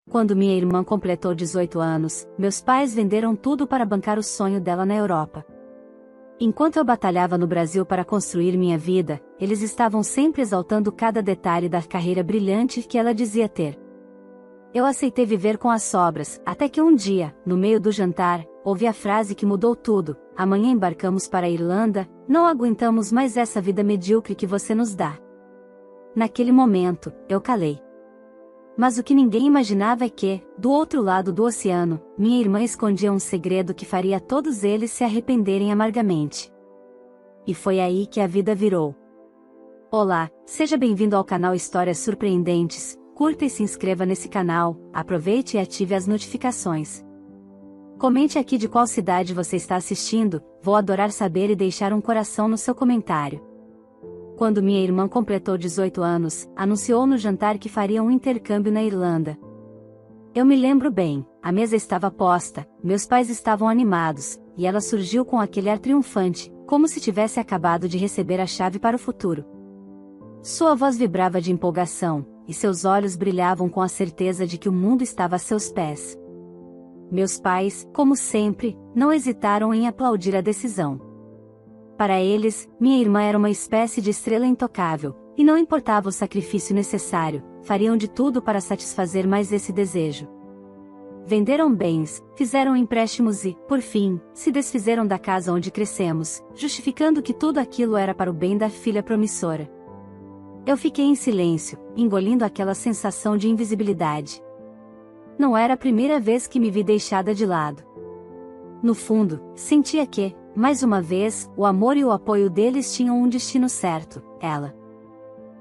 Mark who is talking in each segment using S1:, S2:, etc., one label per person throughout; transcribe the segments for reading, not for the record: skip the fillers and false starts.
S1: Quando minha irmã completou 18 anos, meus pais venderam tudo para bancar o sonho dela na Europa. Enquanto eu batalhava no Brasil para construir minha vida, eles estavam sempre exaltando cada detalhe da carreira brilhante que ela dizia ter. Eu aceitei viver com as sobras, até que um dia, no meio do jantar, ouvi a frase que mudou tudo: amanhã embarcamos para a Irlanda, não aguentamos mais essa vida medíocre que você nos dá. Naquele momento, eu calei. Mas o que ninguém imaginava é que, do outro lado do oceano, minha irmã escondia um segredo que faria todos eles se arrependerem amargamente. E foi aí que a vida virou. Olá, seja bem-vindo ao canal Histórias Surpreendentes. Curta e se inscreva nesse canal, aproveite e ative as notificações. Comente aqui de qual cidade você está assistindo, vou adorar saber e deixar um coração no seu comentário. Quando minha irmã completou 18 anos, anunciou no jantar que faria um intercâmbio na Irlanda. Eu me lembro bem, a mesa estava posta, meus pais estavam animados, e ela surgiu com aquele ar triunfante, como se tivesse acabado de receber a chave para o futuro. Sua voz vibrava de empolgação, e seus olhos brilhavam com a certeza de que o mundo estava a seus pés. Meus pais, como sempre, não hesitaram em aplaudir a decisão. Para eles, minha irmã era uma espécie de estrela intocável, e não importava o sacrifício necessário, fariam de tudo para satisfazer mais esse desejo. Venderam bens, fizeram empréstimos e, por fim, se desfizeram da casa onde crescemos, justificando que tudo aquilo era para o bem da filha promissora. Eu fiquei em silêncio, engolindo aquela sensação de invisibilidade. Não era a primeira vez que me vi deixada de lado. No fundo, sentia que, mais uma vez, o amor e o apoio deles tinham um destino certo, ela.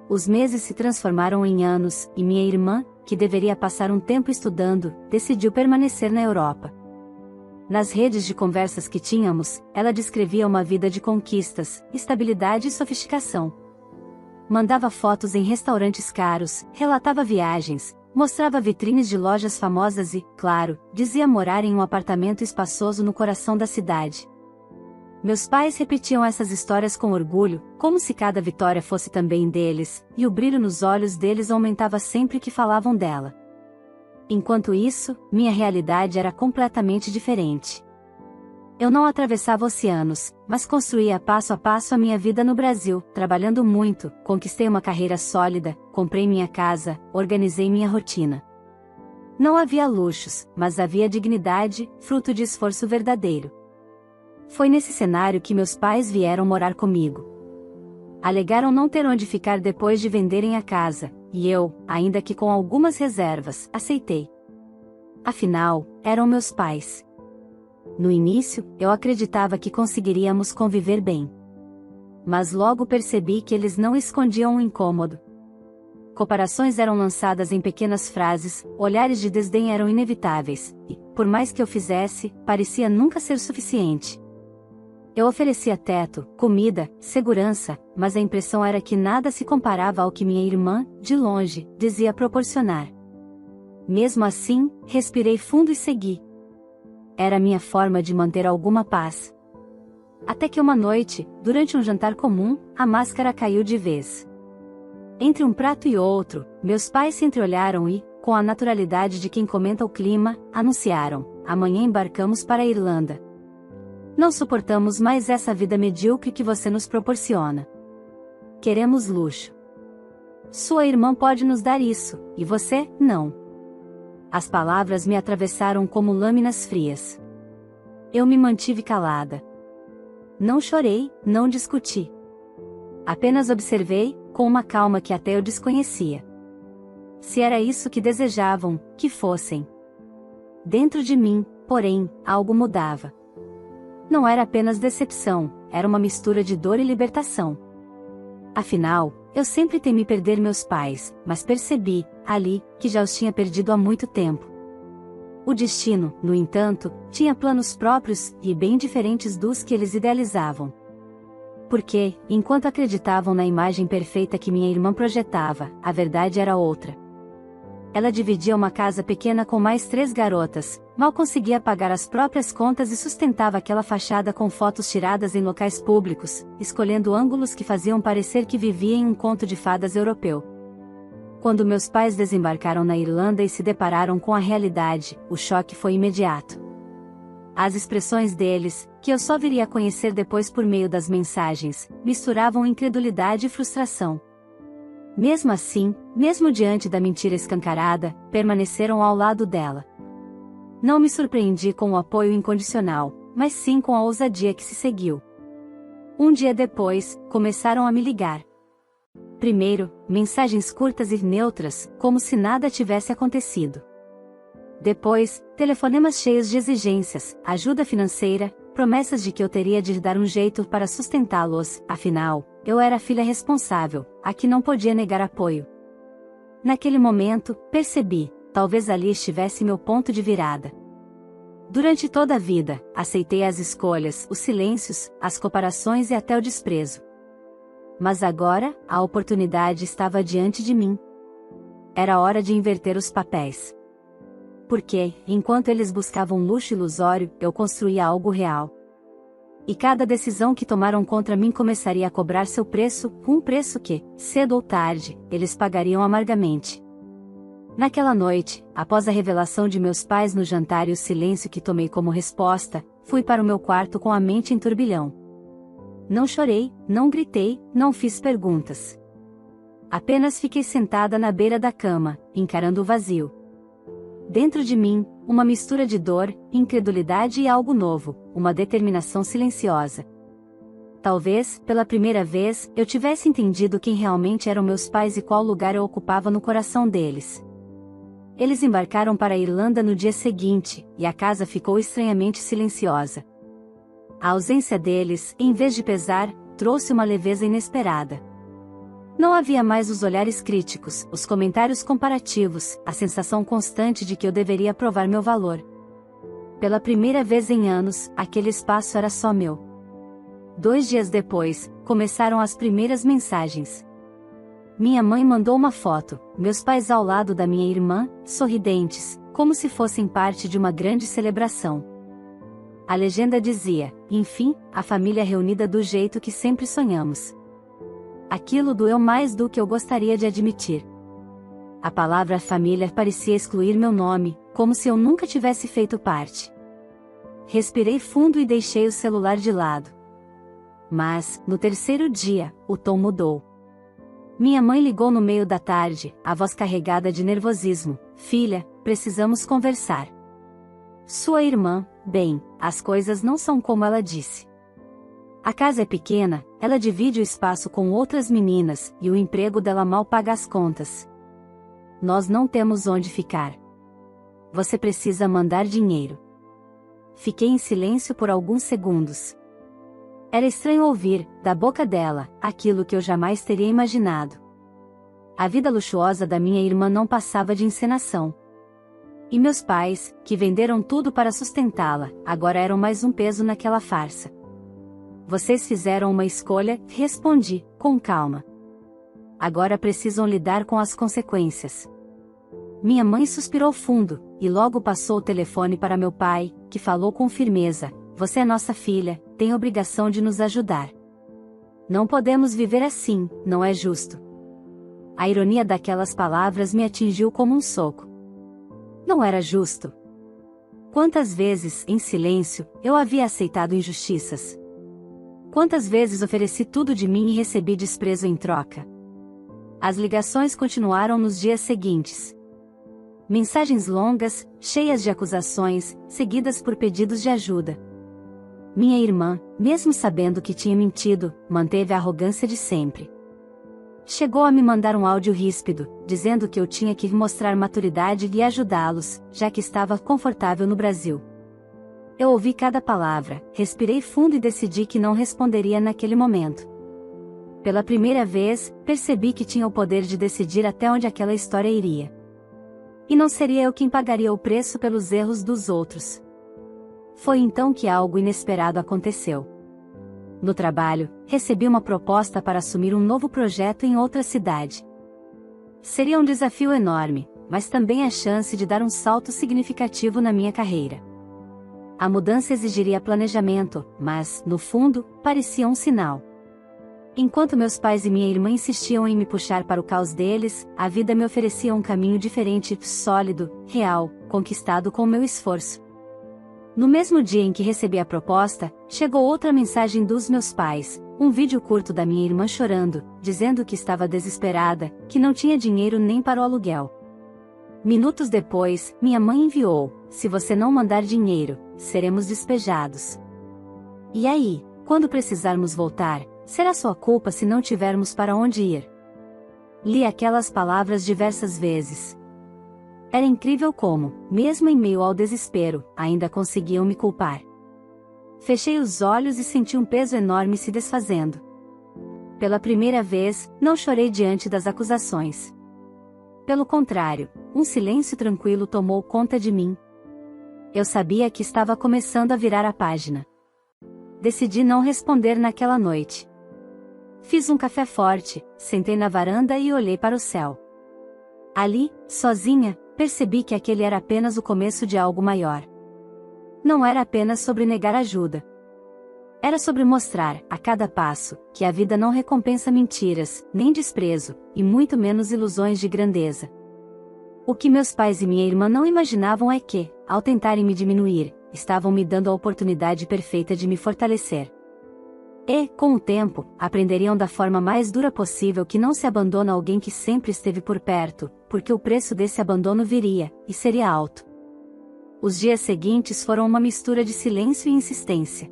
S1: Os meses se transformaram em anos, e minha irmã, que deveria passar um tempo estudando, decidiu permanecer na Europa. Nas redes de conversas que tínhamos, ela descrevia uma vida de conquistas, estabilidade e sofisticação. Mandava fotos em restaurantes caros, relatava viagens, mostrava vitrines de lojas famosas e, claro, dizia morar em um apartamento espaçoso no coração da cidade. Meus pais repetiam essas histórias com orgulho, como se cada vitória fosse também deles, e o brilho nos olhos deles aumentava sempre que falavam dela. Enquanto isso, minha realidade era completamente diferente. Eu não atravessava oceanos, mas construía passo a passo a minha vida no Brasil, trabalhando muito, conquistei uma carreira sólida, comprei minha casa, organizei minha rotina. Não havia luxos, mas havia dignidade, fruto de esforço verdadeiro. Foi nesse cenário que meus pais vieram morar comigo. Alegaram não ter onde ficar depois de venderem a casa, e eu, ainda que com algumas reservas, aceitei. Afinal, eram meus pais. No início, eu acreditava que conseguiríamos conviver bem. Mas logo percebi que eles não escondiam um incômodo. Comparações eram lançadas em pequenas frases, olhares de desdém eram inevitáveis, e, por mais que eu fizesse, parecia nunca ser suficiente. Eu oferecia teto, comida, segurança, mas a impressão era que nada se comparava ao que minha irmã, de longe, dizia proporcionar. Mesmo assim, respirei fundo e segui. Era minha forma de manter alguma paz. Até que uma noite, durante um jantar comum, a máscara caiu de vez. Entre um prato e outro, meus pais se entreolharam e, com a naturalidade de quem comenta o clima, anunciaram: amanhã embarcamos para a Irlanda. Não suportamos mais essa vida medíocre que você nos proporciona. Queremos luxo. Sua irmã pode nos dar isso, e você, não. As palavras me atravessaram como lâminas frias. Eu me mantive calada. Não chorei, não discuti. Apenas observei, com uma calma que até eu desconhecia. Se era isso que desejavam, que fossem. Dentro de mim, porém, algo mudava. Não era apenas decepção, era uma mistura de dor e libertação. Afinal, eu sempre temi perder meus pais, mas percebi, ali, que já os tinha perdido há muito tempo. O destino, no entanto, tinha planos próprios, e bem diferentes dos que eles idealizavam. Porque, enquanto acreditavam na imagem perfeita que minha irmã projetava, a verdade era outra. Ela dividia uma casa pequena com mais 3 garotas, mal conseguia pagar as próprias contas e sustentava aquela fachada com fotos tiradas em locais públicos, escolhendo ângulos que faziam parecer que vivia em um conto de fadas europeu. Quando meus pais desembarcaram na Irlanda e se depararam com a realidade, o choque foi imediato. As expressões deles, que eu só viria a conhecer depois por meio das mensagens, misturavam incredulidade e frustração. Mesmo assim, mesmo diante da mentira escancarada, permaneceram ao lado dela. Não me surpreendi com o apoio incondicional, mas sim com a ousadia que se seguiu. Um dia depois, começaram a me ligar. Primeiro, mensagens curtas e neutras, como se nada tivesse acontecido. Depois, telefonemas cheios de exigências, ajuda financeira, promessas de que eu teria de dar um jeito para sustentá-los, afinal, eu era a filha responsável, a que não podia negar apoio. Naquele momento, percebi, talvez ali estivesse meu ponto de virada. Durante toda a vida, aceitei as escolhas, os silêncios, as comparações e até o desprezo. Mas agora, a oportunidade estava diante de mim. Era hora de inverter os papéis. Porque, enquanto eles buscavam luxo ilusório, eu construía algo real. E cada decisão que tomaram contra mim começaria a cobrar seu preço, um preço que, cedo ou tarde, eles pagariam amargamente. Naquela noite, após a revelação de meus pais no jantar e o silêncio que tomei como resposta, fui para o meu quarto com a mente em turbilhão. Não chorei, não gritei, não fiz perguntas. Apenas fiquei sentada na beira da cama, encarando o vazio. Dentro de mim, uma mistura de dor, incredulidade e algo novo, uma determinação silenciosa. Talvez, pela primeira vez, eu tivesse entendido quem realmente eram meus pais e qual lugar eu ocupava no coração deles. Eles embarcaram para a Irlanda no dia seguinte, e a casa ficou estranhamente silenciosa. A ausência deles, em vez de pesar, trouxe uma leveza inesperada. Não havia mais os olhares críticos, os comentários comparativos, a sensação constante de que eu deveria provar meu valor. Pela primeira vez em anos, aquele espaço era só meu. 2 dias depois, começaram as primeiras mensagens. Minha mãe mandou uma foto, meus pais ao lado da minha irmã, sorridentes, como se fossem parte de uma grande celebração. A legenda dizia, enfim, a família reunida do jeito que sempre sonhamos. Aquilo doeu mais do que eu gostaria de admitir. A palavra família parecia excluir meu nome, como se eu nunca tivesse feito parte. Respirei fundo e deixei o celular de lado. Mas, no terceiro dia, o tom mudou. Minha mãe ligou no meio da tarde, a voz carregada de nervosismo. Filha, precisamos conversar. Sua irmã, bem, as coisas não são como ela disse. A casa é pequena, ela divide o espaço com outras meninas, e o emprego dela mal paga as contas. Nós não temos onde ficar. Você precisa mandar dinheiro. Fiquei em silêncio por alguns segundos. Era estranho ouvir, da boca dela, aquilo que eu jamais teria imaginado. A vida luxuosa da minha irmã não passava de encenação. E meus pais, que venderam tudo para sustentá-la, agora eram mais um peso naquela farsa. Vocês fizeram uma escolha, respondi, com calma. Agora precisam lidar com as consequências. Minha mãe suspirou fundo, e logo passou o telefone para meu pai, que falou com firmeza, você é nossa filha, tem obrigação de nos ajudar. Não podemos viver assim, não é justo. A ironia daquelas palavras me atingiu como um soco. Não era justo. Quantas vezes, em silêncio, eu havia aceitado injustiças? Quantas vezes ofereci tudo de mim e recebi desprezo em troca? As ligações continuaram nos dias seguintes. Mensagens longas, cheias de acusações, seguidas por pedidos de ajuda. Minha irmã, mesmo sabendo que tinha mentido, manteve a arrogância de sempre. Chegou a me mandar um áudio ríspido, dizendo que eu tinha que mostrar maturidade e ajudá-los, já que estava confortável no Brasil. Eu ouvi cada palavra, respirei fundo e decidi que não responderia naquele momento. Pela primeira vez, percebi que tinha o poder de decidir até onde aquela história iria. E não seria eu quem pagaria o preço pelos erros dos outros. Foi então que algo inesperado aconteceu. No trabalho, recebi uma proposta para assumir um novo projeto em outra cidade. Seria um desafio enorme, mas também a chance de dar um salto significativo na minha carreira. A mudança exigiria planejamento, mas, no fundo, parecia um sinal. Enquanto meus pais e minha irmã insistiam em me puxar para o caos deles, a vida me oferecia um caminho diferente, sólido, real, conquistado com meu esforço. No mesmo dia em que recebi a proposta, chegou outra mensagem dos meus pais, um vídeo curto da minha irmã chorando, dizendo que estava desesperada, que não tinha dinheiro nem para o aluguel. Minutos depois, minha mãe enviou: "Se você não mandar dinheiro, seremos despejados. E aí, quando precisarmos voltar, será sua culpa se não tivermos para onde ir." Li aquelas palavras diversas vezes. Era incrível como, mesmo em meio ao desespero, ainda conseguiam me culpar. Fechei os olhos e senti um peso enorme se desfazendo. Pela primeira vez, não chorei diante das acusações. Pelo contrário, um silêncio tranquilo tomou conta de mim. Eu sabia que estava começando a virar a página. Decidi não responder naquela noite. Fiz um café forte, sentei na varanda e olhei para o céu. Ali, sozinha, percebi que aquele era apenas o começo de algo maior. Não era apenas sobre negar ajuda. Era sobre mostrar, a cada passo, que a vida não recompensa mentiras, nem desprezo, e muito menos ilusões de grandeza. O que meus pais e minha irmã não imaginavam é que, ao tentarem me diminuir, estavam me dando a oportunidade perfeita de me fortalecer. E, com o tempo, aprenderiam da forma mais dura possível que não se abandona alguém que sempre esteve por perto, porque o preço desse abandono viria, e seria alto. Os dias seguintes foram uma mistura de silêncio e insistência.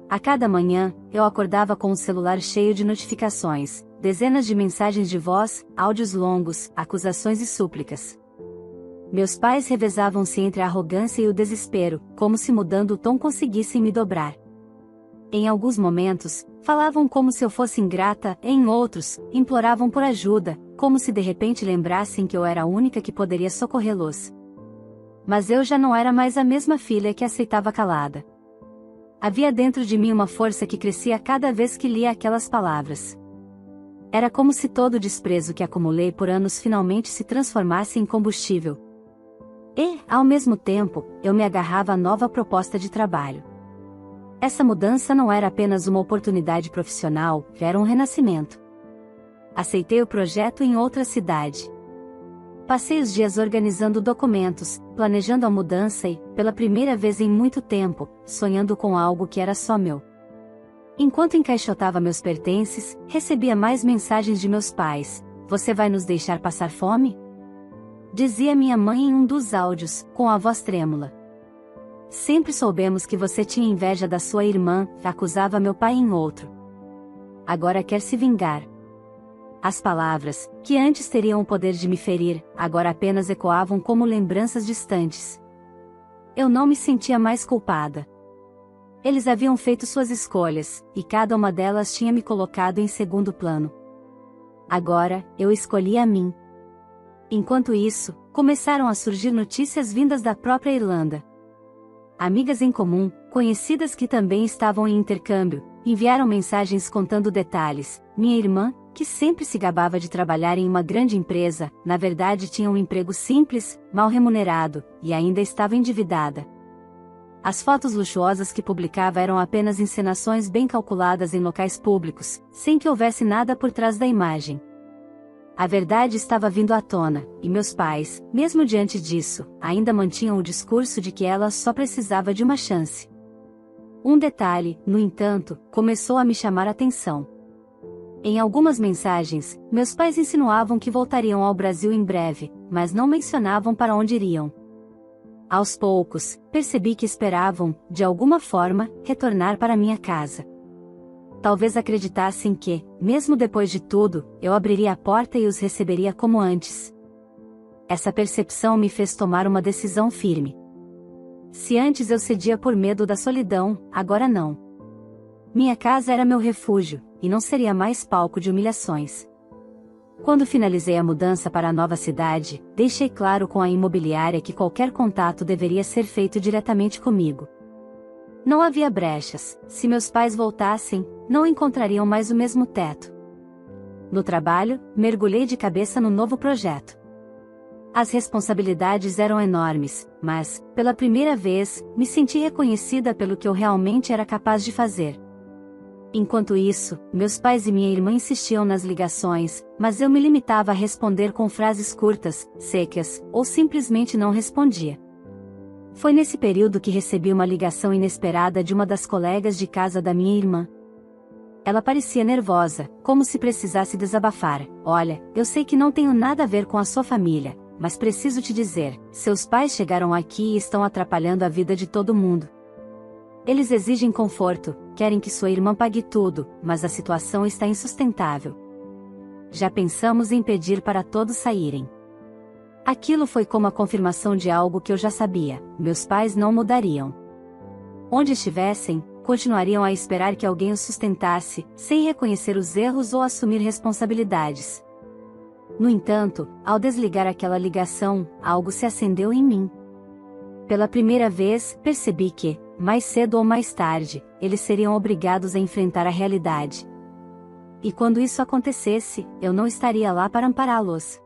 S1: A cada manhã, eu acordava com o celular cheio de notificações, dezenas de mensagens de voz, áudios longos, acusações e súplicas. Meus pais revezavam-se entre a arrogância e o desespero, como se mudando o tom conseguissem me dobrar. Em alguns momentos, falavam como se eu fosse ingrata, e em outros, imploravam por ajuda, como se de repente lembrassem que eu era a única que poderia socorrê-los. Mas eu já não era mais a mesma filha que aceitava calada. Havia dentro de mim uma força que crescia cada vez que lia aquelas palavras. Era como se todo o desprezo que acumulei por anos finalmente se transformasse em combustível. E, ao mesmo tempo, eu me agarrava à nova proposta de trabalho. Essa mudança não era apenas uma oportunidade profissional, era um renascimento. Aceitei o projeto em outra cidade. Passei os dias organizando documentos, planejando a mudança e, pela primeira vez em muito tempo, sonhando com algo que era só meu. Enquanto encaixotava meus pertences, recebia mais mensagens de meus pais: "Você vai nos deixar passar fome?" Dizia minha mãe em um dos áudios, com a voz trêmula. "Sempre soubemos que você tinha inveja da sua irmã", acusava meu pai em outro. "Agora quer se vingar." As palavras, que antes teriam o poder de me ferir, agora apenas ecoavam como lembranças distantes. Eu não me sentia mais culpada. Eles haviam feito suas escolhas, e cada uma delas tinha me colocado em segundo plano. Agora, eu escolhi a mim. Enquanto isso, começaram a surgir notícias vindas da própria Irlanda. Amigas em comum, conhecidas que também estavam em intercâmbio, enviaram mensagens contando detalhes. Minha irmã, que sempre se gabava de trabalhar em uma grande empresa, na verdade tinha um emprego simples, mal remunerado, e ainda estava endividada. As fotos luxuosas que publicava eram apenas encenações bem calculadas em locais públicos, sem que houvesse nada por trás da imagem. A verdade estava vindo à tona, e meus pais, mesmo diante disso, ainda mantinham o discurso de que ela só precisava de uma chance. Um detalhe, no entanto, começou a me chamar a atenção. Em algumas mensagens, meus pais insinuavam que voltariam ao Brasil em breve, mas não mencionavam para onde iriam. Aos poucos, percebi que esperavam, de alguma forma, retornar para minha casa. Talvez acreditassem que, mesmo depois de tudo, eu abriria a porta e os receberia como antes. Essa percepção me fez tomar uma decisão firme. Se antes eu cedia por medo da solidão, agora não. Minha casa era meu refúgio, e não seria mais palco de humilhações. Quando finalizei a mudança para a nova cidade, deixei claro com a imobiliária que qualquer contato deveria ser feito diretamente comigo. Não havia brechas, se meus pais voltassem, não encontrariam mais o mesmo teto. No trabalho, mergulhei de cabeça no novo projeto. As responsabilidades eram enormes, mas, pela primeira vez, me senti reconhecida pelo que eu realmente era capaz de fazer. Enquanto isso, meus pais e minha irmã insistiam nas ligações, mas eu me limitava a responder com frases curtas, secas, ou simplesmente não respondia. Foi nesse período que recebi uma ligação inesperada de uma das colegas de casa da minha irmã. Ela parecia nervosa, como se precisasse desabafar. Olha, eu sei que não tenho nada a ver com a sua família, mas preciso te dizer, seus pais chegaram aqui e estão atrapalhando a vida de todo mundo. Eles exigem conforto, querem que sua irmã pague tudo, mas a situação está insustentável. Já pensamos em pedir para todos saírem. Aquilo foi como a confirmação de algo que eu já sabia: meus pais não mudariam. Onde estivessem, continuariam a esperar que alguém os sustentasse, sem reconhecer os erros ou assumir responsabilidades. No entanto, ao desligar aquela ligação, algo se acendeu em mim. Pela primeira vez, percebi que, mais cedo ou mais tarde, eles seriam obrigados a enfrentar a realidade. E quando isso acontecesse, eu não estaria lá para ampará-los.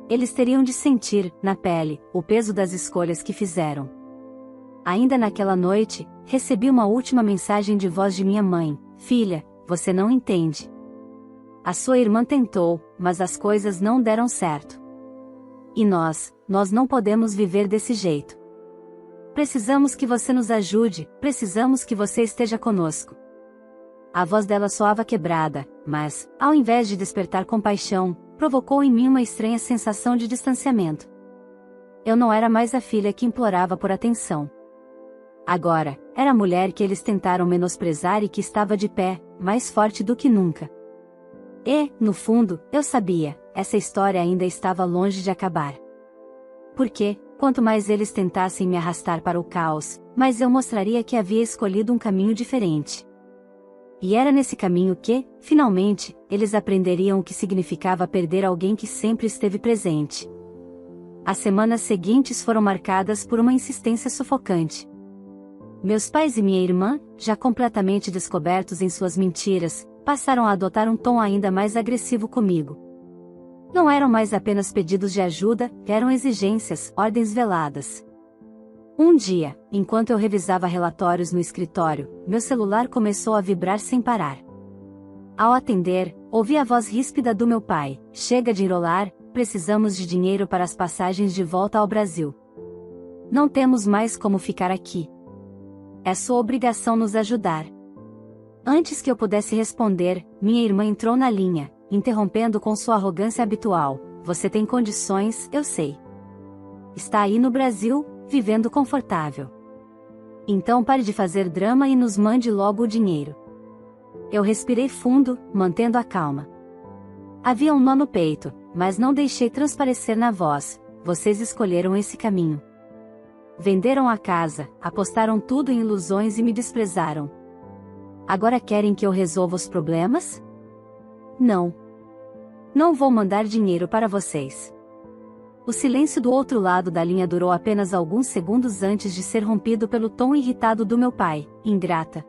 S1: Eles teriam de sentir, na pele, o peso das escolhas que fizeram. Ainda naquela noite, recebi uma última mensagem de voz de minha mãe: filha, você não entende. A sua irmã tentou, mas as coisas não deram certo. E nós não podemos viver desse jeito. Precisamos que você nos ajude, precisamos que você esteja conosco. A voz dela soava quebrada, mas, ao invés de despertar compaixão, provocou em mim uma estranha sensação de distanciamento. Eu não era mais a filha que implorava por atenção. Agora, era a mulher que eles tentaram menosprezar e que estava de pé, mais forte do que nunca. E, no fundo, eu sabia, essa história ainda estava longe de acabar. Porque, quanto mais eles tentassem me arrastar para o caos, mais eu mostraria que havia escolhido um caminho diferente. E era nesse caminho que, finalmente, eles aprenderiam o que significava perder alguém que sempre esteve presente. As semanas seguintes foram marcadas por uma insistência sufocante. Meus pais e minha irmã, já completamente descobertos em suas mentiras, passaram a adotar um tom ainda mais agressivo comigo. Não eram mais apenas pedidos de ajuda, eram exigências, ordens veladas. Um dia, enquanto eu revisava relatórios no escritório, meu celular começou a vibrar sem parar. Ao atender, ouvi a voz ríspida do meu pai: chega de enrolar, precisamos de dinheiro para as passagens de volta ao Brasil. Não temos mais como ficar aqui. É sua obrigação nos ajudar. Antes que eu pudesse responder, minha irmã entrou na linha, interrompendo com sua arrogância habitual: você tem condições, eu sei. Está aí no Brasil, vivendo confortável. Então pare de fazer drama e nos mande logo o dinheiro. Eu respirei fundo, mantendo a calma. Havia um nó no peito, mas não deixei transparecer na voz: vocês escolheram esse caminho. Venderam a casa, apostaram tudo em ilusões e me desprezaram. Agora querem que eu resolva os problemas? Não. Não vou mandar dinheiro para vocês. O silêncio do outro lado da linha durou apenas alguns segundos antes de ser rompido pelo tom irritado do meu pai: ingrata.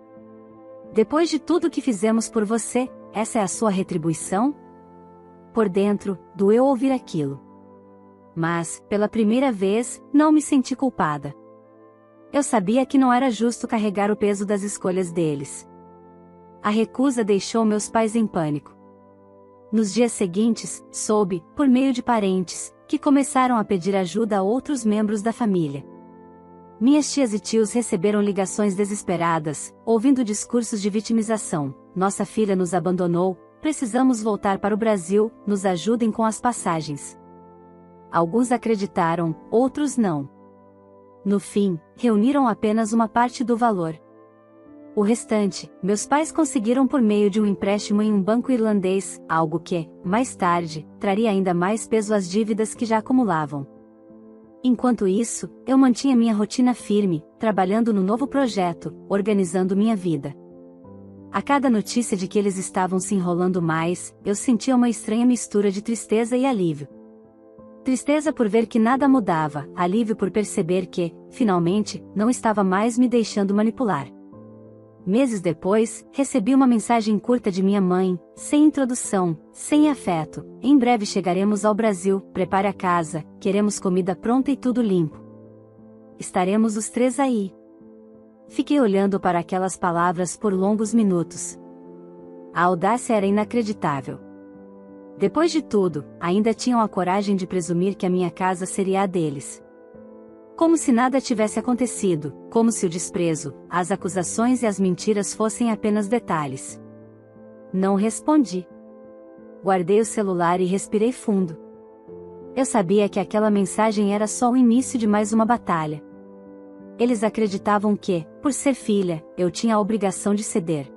S1: Depois de tudo que fizemos por você, essa é a sua retribuição? Por dentro, doeu ouvir aquilo. Mas, pela primeira vez, não me senti culpada. Eu sabia que não era justo carregar o peso das escolhas deles. A recusa deixou meus pais em pânico. Nos dias seguintes, soube, por meio de parentes, que começaram a pedir ajuda a outros membros da família. Minhas tias e tios receberam ligações desesperadas, ouvindo discursos de vitimização: nossa filha nos abandonou, precisamos voltar para o Brasil, nos ajudem com as passagens. Alguns acreditaram, outros não. No fim, reuniram apenas uma parte do valor. O restante, meus pais conseguiram por meio de um empréstimo em um banco irlandês, algo que, mais tarde, traria ainda mais peso às dívidas que já acumulavam. Enquanto isso, eu mantinha minha rotina firme, trabalhando no novo projeto, organizando minha vida. A cada notícia de que eles estavam se enrolando mais, eu sentia uma estranha mistura de tristeza e alívio. Tristeza por ver que nada mudava, alívio por perceber que, finalmente, não estava mais me deixando manipular. Meses depois, recebi uma mensagem curta de minha mãe, sem introdução, sem afeto: em breve chegaremos ao Brasil, prepare a casa, queremos comida pronta e tudo limpo. Estaremos os três aí. Fiquei olhando para aquelas palavras por longos minutos. A audácia era inacreditável. Depois de tudo, ainda tinham a coragem de presumir que a minha casa seria a deles. Como se nada tivesse acontecido, como se o desprezo, as acusações e as mentiras fossem apenas detalhes. Não respondi. Guardei o celular e respirei fundo. Eu sabia que aquela mensagem era só o início de mais uma batalha. Eles acreditavam que, por ser filha, eu tinha a obrigação de ceder.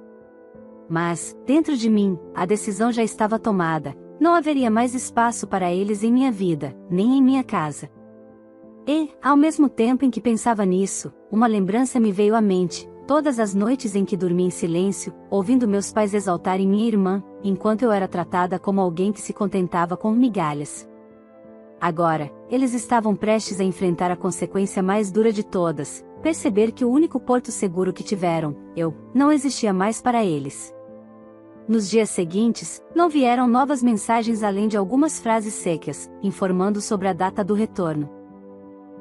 S1: Mas, dentro de mim, a decisão já estava tomada, não haveria mais espaço para eles em minha vida, nem em minha casa. E, ao mesmo tempo em que pensava nisso, uma lembrança me veio à mente, todas as noites em que dormi em silêncio, ouvindo meus pais exaltarem minha irmã, enquanto eu era tratada como alguém que se contentava com migalhas. Agora, eles estavam prestes a enfrentar a consequência mais dura de todas, perceber que o único porto seguro que tiveram, eu, não existia mais para eles. Nos dias seguintes, não vieram novas mensagens além de algumas frases secas, informando sobre a data do retorno.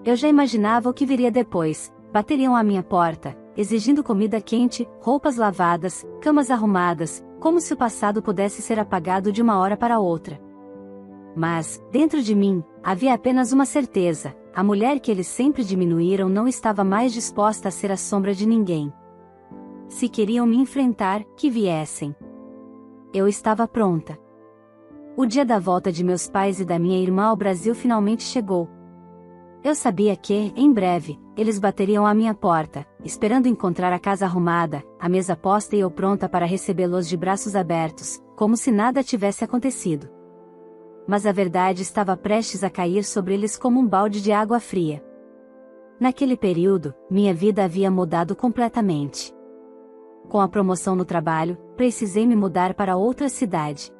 S1: Eu já imaginava o que viria depois. Bateriam à minha porta, exigindo comida quente, roupas lavadas, camas arrumadas, como se o passado pudesse ser apagado de uma hora para outra. Mas, dentro de mim, havia apenas uma certeza: a mulher que eles sempre diminuíram não estava mais disposta a ser a sombra de ninguém. Se queriam me enfrentar, que viessem. Eu estava pronta. O dia da volta de meus pais e da minha irmã ao Brasil finalmente chegou. Eu sabia que, em breve, eles bateriam à minha porta, esperando encontrar a casa arrumada, a mesa posta e eu pronta para recebê-los de braços abertos, como se nada tivesse acontecido. Mas a verdade estava prestes a cair sobre eles como um balde de água fria. Naquele período, minha vida havia mudado completamente. Com a promoção no trabalho, precisei me mudar para outra cidade.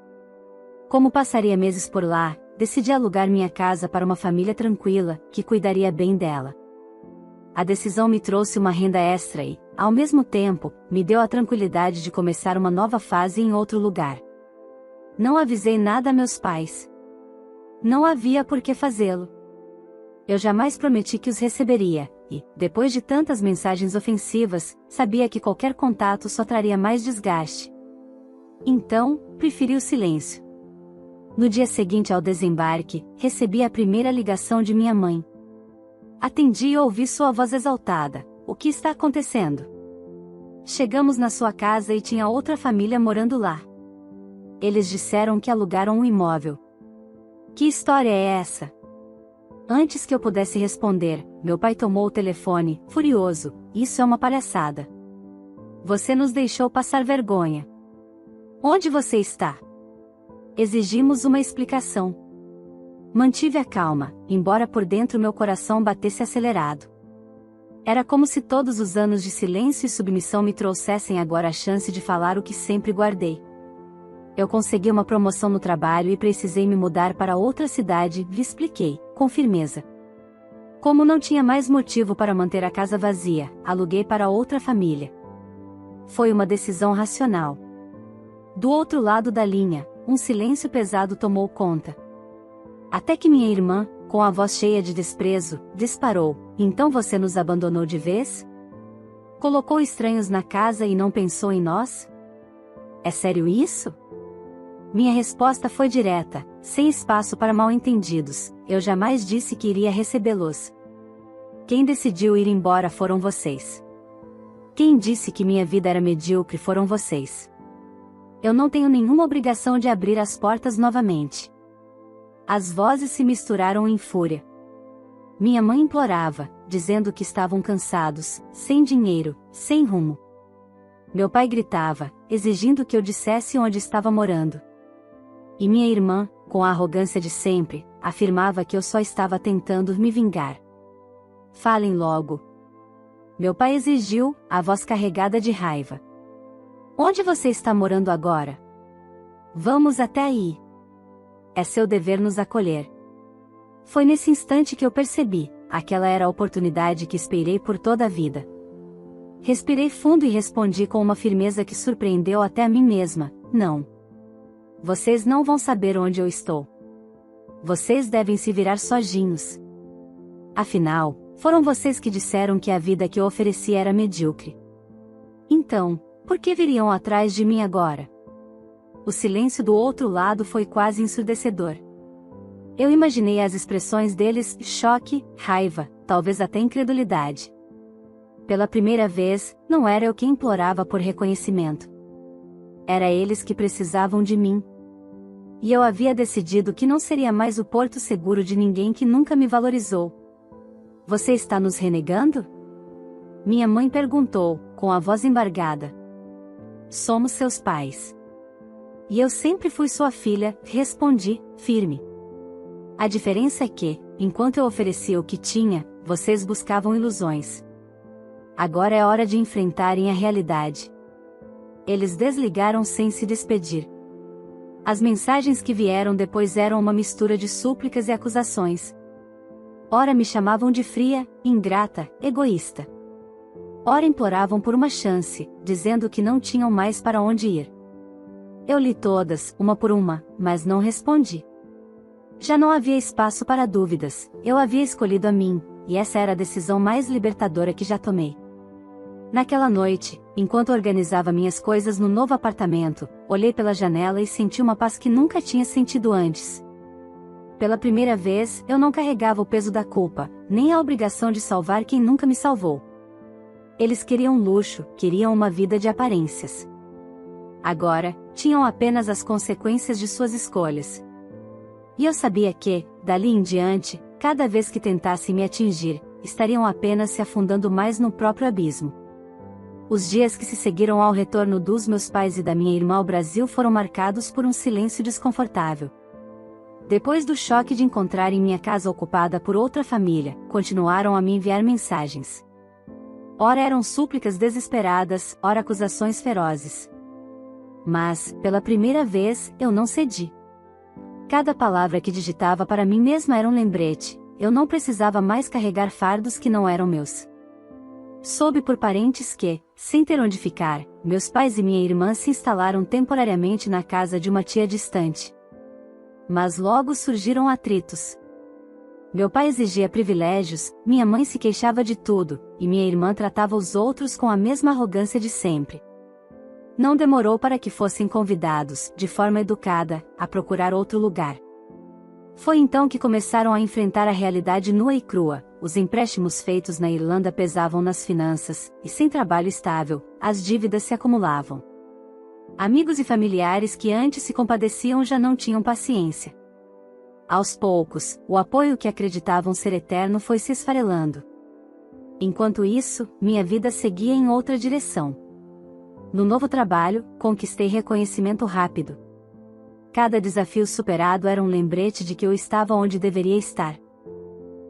S1: Como passaria meses por lá, decidi alugar minha casa para uma família tranquila, que cuidaria bem dela. A decisão me trouxe uma renda extra e, ao mesmo tempo, me deu a tranquilidade de começar uma nova fase em outro lugar. Não avisei nada a meus pais. Não havia por que fazê-lo. Eu jamais prometi que os receberia, e, depois de tantas mensagens ofensivas, sabia que qualquer contato só traria mais desgaste. Então, preferi o silêncio. No dia seguinte ao desembarque, recebi a primeira ligação de minha mãe. Atendi e ouvi sua voz exaltada: "O que está acontecendo?" "Chegamos na sua casa e tinha outra família morando lá. Eles disseram que alugaram um imóvel." "Que história é essa?" Antes que eu pudesse responder, meu pai tomou o telefone, furioso: "Isso é uma palhaçada. Você nos deixou passar vergonha. Onde você está?" Exigimos uma explicação. Mantive a calma, embora por dentro meu coração batesse acelerado. Era como se todos os anos de silêncio e submissão me trouxessem agora a chance de falar o que sempre guardei. Eu consegui uma promoção no trabalho e precisei me mudar para outra cidade, lhe expliquei, com firmeza. Como não tinha mais motivo para manter a casa vazia, aluguei para outra família. Foi uma decisão racional. Do outro lado da linha, um silêncio pesado tomou conta. Até que minha irmã, com a voz cheia de desprezo, disparou: "Então você nos abandonou de vez? Colocou estranhos na casa e não pensou em nós? É sério isso?" Minha resposta foi direta, sem espaço para mal-entendidos: "Eu jamais disse que iria recebê-los. Quem decidiu ir embora foram vocês. Quem disse que minha vida era medíocre foram vocês. Eu não tenho nenhuma obrigação de abrir as portas novamente." As vozes se misturaram em fúria. Minha mãe implorava, dizendo que estavam cansados, sem dinheiro, sem rumo. Meu pai gritava, exigindo que eu dissesse onde estava morando. E minha irmã, com a arrogância de sempre, afirmava que eu só estava tentando me vingar. "Falem logo." Meu pai exigiu, a voz carregada de raiva. "Onde você está morando agora? Vamos até aí. É seu dever nos acolher." Foi nesse instante que eu percebi: aquela era a oportunidade que esperei por toda a vida. Respirei fundo e respondi com uma firmeza que surpreendeu até a mim mesma: "Não. Vocês não vão saber onde eu estou. Vocês devem se virar sozinhos. Afinal, foram vocês que disseram que a vida que eu ofereci era medíocre. Então, por que viriam atrás de mim agora? o silêncio do outro lado foi quase ensurdecedor. Eu imaginei as expressões deles: choque, raiva, talvez até incredulidade. Pela primeira vez, não era eu quem implorava por reconhecimento. Era eles que precisavam de mim. E eu havia decidido que não seria mais o porto seguro de ninguém que nunca me valorizou. Você está nos renegando? Minha mãe perguntou, com a voz embargada. Somos seus pais. E eu sempre fui sua filha, respondi, firme. A diferença é que, enquanto eu oferecia o que tinha, vocês buscavam ilusões. Agora é hora de enfrentarem a realidade. Eles desligaram sem se despedir. As mensagens que vieram depois eram uma mistura de súplicas e acusações. Ora me chamavam de fria, ingrata, egoísta. Ora imploravam por uma chance, dizendo que não tinham mais para onde ir. Eu li todas, uma por uma, mas não respondi. Já não havia espaço para dúvidas, eu havia escolhido a mim, e essa era a decisão mais libertadora que já tomei. Naquela noite, enquanto organizava minhas coisas no novo apartamento, olhei pela janela e senti uma paz que nunca tinha sentido antes. Pela primeira vez, eu não carregava o peso da culpa, nem a obrigação de salvar quem nunca me salvou. Eles queriam luxo, queriam uma vida de aparências. Agora, tinham apenas as consequências de suas escolhas. E eu sabia que, dali em diante, cada vez que tentassem me atingir, estariam apenas se afundando mais no próprio abismo. Os dias que se seguiram ao retorno dos meus pais e da minha irmã ao Brasil foram marcados por um silêncio desconfortável. Depois do choque de encontrarem minha casa ocupada por outra família, continuaram a me enviar mensagens. Ora eram súplicas desesperadas, ora acusações ferozes. Mas, pela primeira vez, eu não cedi. Cada palavra que digitava para mim mesma era um lembrete, eu não precisava mais carregar fardos que não eram meus. Soube por parentes que, sem ter onde ficar, meus pais e minha irmã se instalaram temporariamente na casa de uma tia distante. Mas logo surgiram atritos. Meu pai exigia privilégios, minha mãe se queixava de tudo, e minha irmã tratava os outros com a mesma arrogância de sempre. Não demorou para que fossem convidados, de forma educada, a procurar outro lugar. Foi então que começaram a enfrentar a realidade nua e crua. Os empréstimos feitos na Irlanda pesavam nas finanças, e sem trabalho estável, as dívidas se acumulavam. Amigos e familiares que antes se compadeciam já não tinham paciência. Aos poucos, o apoio que acreditavam ser eterno foi se esfarelando. Enquanto isso, minha vida seguia em outra direção. No novo trabalho, conquistei reconhecimento rápido. Cada desafio superado era um lembrete de que eu estava onde deveria estar.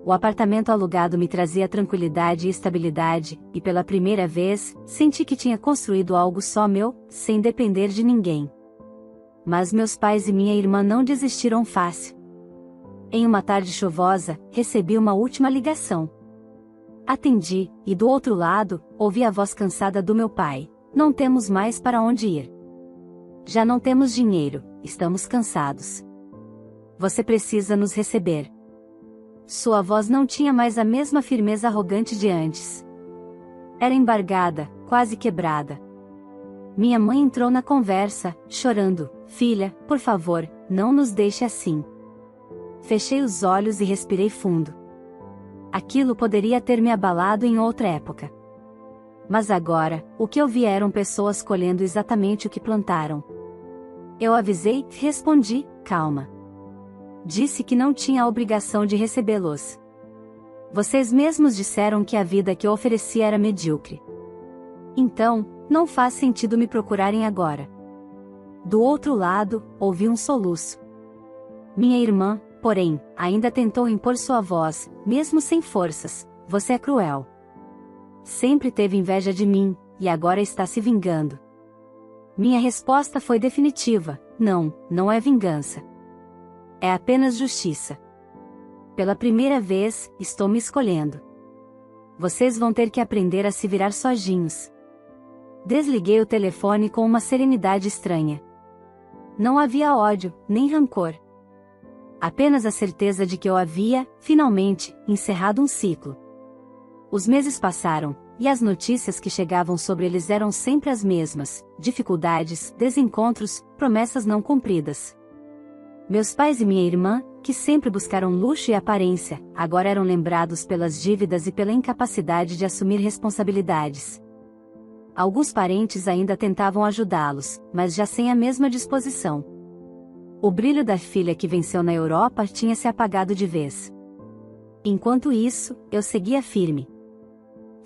S1: O apartamento alugado me trazia tranquilidade e estabilidade, e pela primeira vez, senti que tinha construído algo só meu, sem depender de ninguém. Mas meus pais e minha irmã não desistiram fácil. Em uma tarde chuvosa, recebi uma última ligação. Atendi, e do outro lado, ouvi a voz cansada do meu pai: não temos mais para onde ir. Já não temos dinheiro, estamos cansados. Você precisa nos receber. Sua voz não tinha mais a mesma firmeza arrogante de antes. Era embargada, quase quebrada. Minha mãe entrou na conversa, chorando: filha, por favor, não nos deixe assim. Fechei os olhos e respirei fundo. Aquilo poderia ter me abalado em outra época. Mas agora, o que eu vi eram pessoas colhendo exatamente o que plantaram. Eu avisei, respondi, calma. Disse que não tinha a obrigação de recebê-los. Vocês mesmos disseram que a vida que eu oferecia era medíocre. Então, não faz sentido me procurarem agora. Do outro lado, ouvi um soluço. Minha irmã, porém, ainda tentou impor sua voz, mesmo sem forças: você é cruel. Sempre teve inveja de mim, e agora está se vingando. Minha resposta foi definitiva: não, não é vingança. É apenas justiça. Pela primeira vez, estou me escolhendo. Vocês vão ter que aprender a se virar sozinhos. Desliguei o telefone com uma serenidade estranha. Não havia ódio, nem rancor. Apenas a certeza de que eu havia, finalmente, encerrado um ciclo. Os meses passaram, e as notícias que chegavam sobre eles eram sempre as mesmas: dificuldades, desencontros, promessas não cumpridas. Meus pais e minha irmã, que sempre buscaram luxo e aparência, agora eram lembrados pelas dívidas e pela incapacidade de assumir responsabilidades. Alguns parentes ainda tentavam ajudá-los, mas já sem a mesma disposição. O brilho da filha que venceu na Europa tinha se apagado de vez. Enquanto isso, eu seguia firme.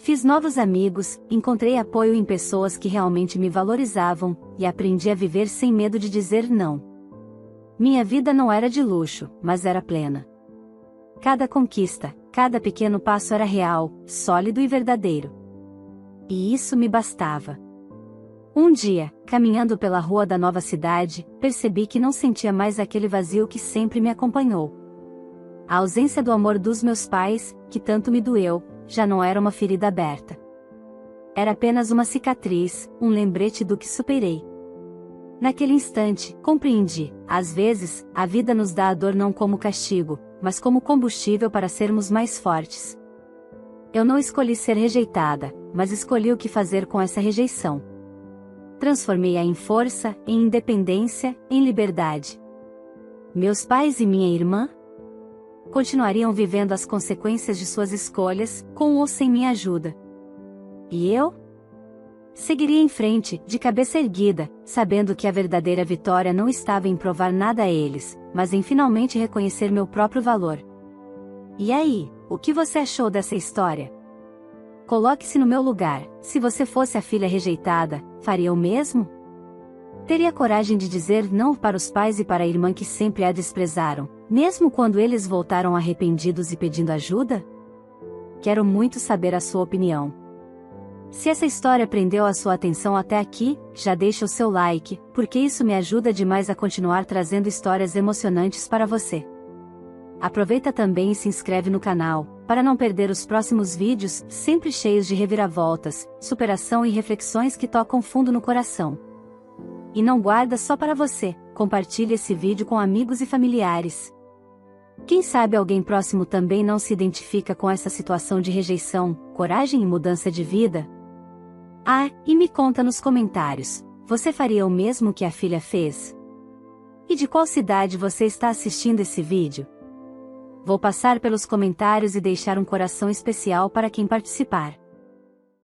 S1: Fiz novos amigos, encontrei apoio em pessoas que realmente me valorizavam, e aprendi a viver sem medo de dizer não. Minha vida não era de luxo, mas era plena. Cada conquista, cada pequeno passo era real, sólido e verdadeiro. E isso me bastava. Um dia, caminhando pela rua da nova cidade, percebi que não sentia mais aquele vazio que sempre me acompanhou. A ausência do amor dos meus pais, que tanto me doeu, já não era uma ferida aberta. Era apenas uma cicatriz, um lembrete do que superei. Naquele instante, compreendi: às vezes, a vida nos dá a dor não como castigo, mas como combustível para sermos mais fortes. Eu não escolhi ser rejeitada, mas escolhi o que fazer com essa rejeição. Transformei-a em força, em independência, em liberdade. Meus pais e minha irmã continuariam vivendo as consequências de suas escolhas, com ou sem minha ajuda. E eu? Seguiria em frente, de cabeça erguida, sabendo que a verdadeira vitória não estava em provar nada a eles, mas em finalmente reconhecer meu próprio valor. E aí, o que você achou dessa história? Coloque-se no meu lugar: se você fosse a filha rejeitada, faria o mesmo? Teria coragem de dizer não para os pais e para a irmã que sempre a desprezaram, mesmo quando eles voltaram arrependidos e pedindo ajuda? Quero muito saber a sua opinião. Se essa história prendeu a sua atenção até aqui, já deixa o seu like, porque isso me ajuda demais a continuar trazendo histórias emocionantes para você. Aproveita também e se inscreve no canal, para não perder os próximos vídeos, sempre cheios de reviravoltas, superação e reflexões que tocam fundo no coração. E não guarda só para você, compartilhe esse vídeo com amigos e familiares. Quem sabe alguém próximo também não se identifica com essa situação de rejeição, coragem e mudança de vida? Ah, e me conta nos comentários, você faria o mesmo que a filha fez? E de qual cidade você está assistindo esse vídeo? Vou passar pelos comentários e deixar um coração especial para quem participar.